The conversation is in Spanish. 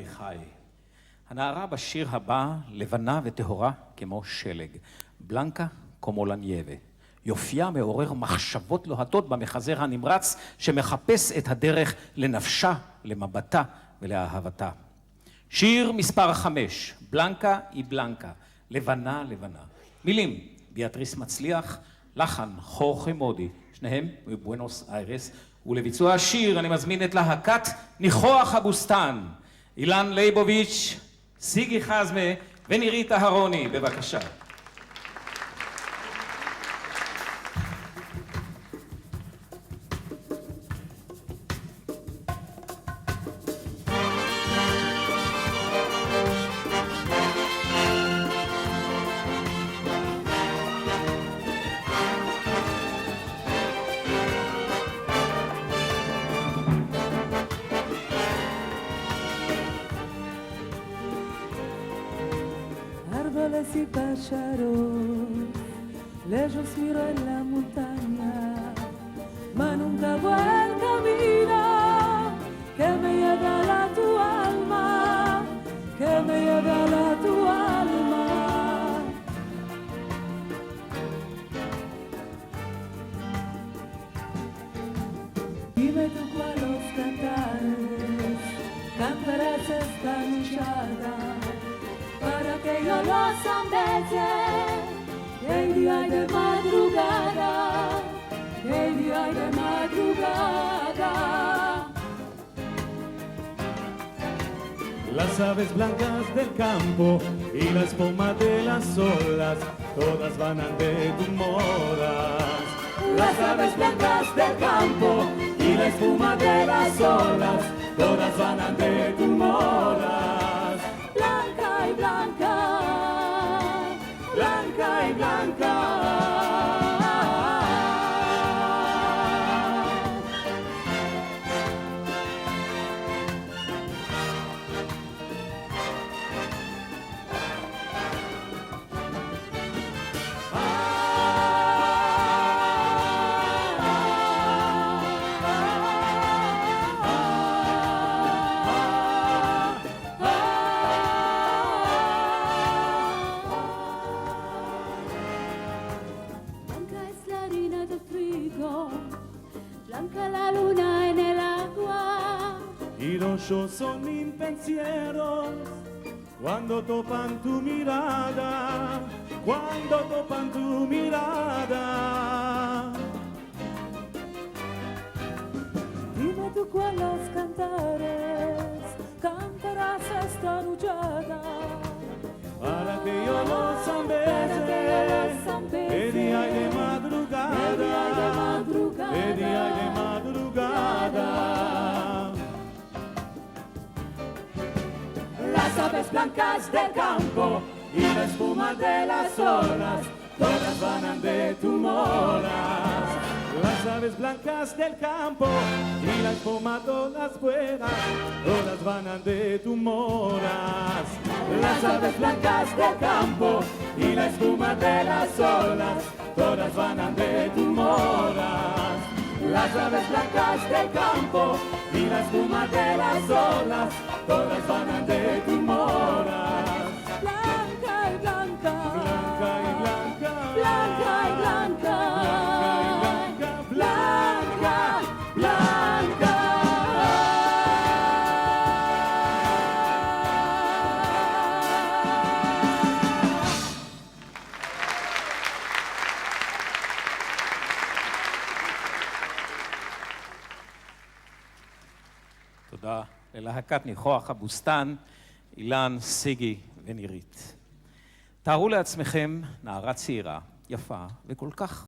אביחי. הנערה בשיר הבא לבנה וטהורה כמו שלג, בלנקה כמו לנייבה. יופייה מעורר מחשבות לוהטות במחזר הנמרץ שמחפש את הדרך לנפשה, למבטה ולאהבתה. שיר מספר 5, בלנקה היא בלנקה, לבנה לבנה. מילים, ביאטריס מצליח, לחן חורכה מודי, שניהם מבואנוס איירס, ולביצוע השיר אני מזמין את להקת ניחוח הבוסתן, אילן ליבוביץ', סיגי חזמה ונירית אהרוני, בבקשה. Árboles y pájaros, lejos miro en la montaña, mas nunca voy el camino que me lleva a la tu alma, que me lleva a la tu alma. Dime tú cuáles cantares, cantarás esta luchada, para que yo los ambese, el día de madrugada, el día de madrugada. Las aves blancas del campo y la espuma de las olas, todas van de tu moras. Las aves blancas del campo y la espuma de las olas, todas van de tu moras. Blanca y blanca, blanca y blanca. Blanca la luna en el agua y los ojos son impensieros cuando topan tu mirada, cuando topan tu mirada. Dime tú cuáles cantares, cantarás esta luchada, para que yo los ambese, de día y de madrugada, de día y de madrugada. Las aves blancas del campo y la espuma de las olas, todas van de tu moras. Las aves blancas del campo y la espuma todas buenas, todas van de tu moras. Las aves blancas del campo y la espuma de las olas, todas van de tu moras. Las aves blancas del campo y la espuma de las olas, todas van de tu moras. Blanca y blanca, Blanca y blanca, blanca y blanca, blanca, blanca. תודה ללהקת ניחוח הבוסתן, אילן, סיגי ונירית. תארו לעצמכם נערה צעירה, יפה וכל כך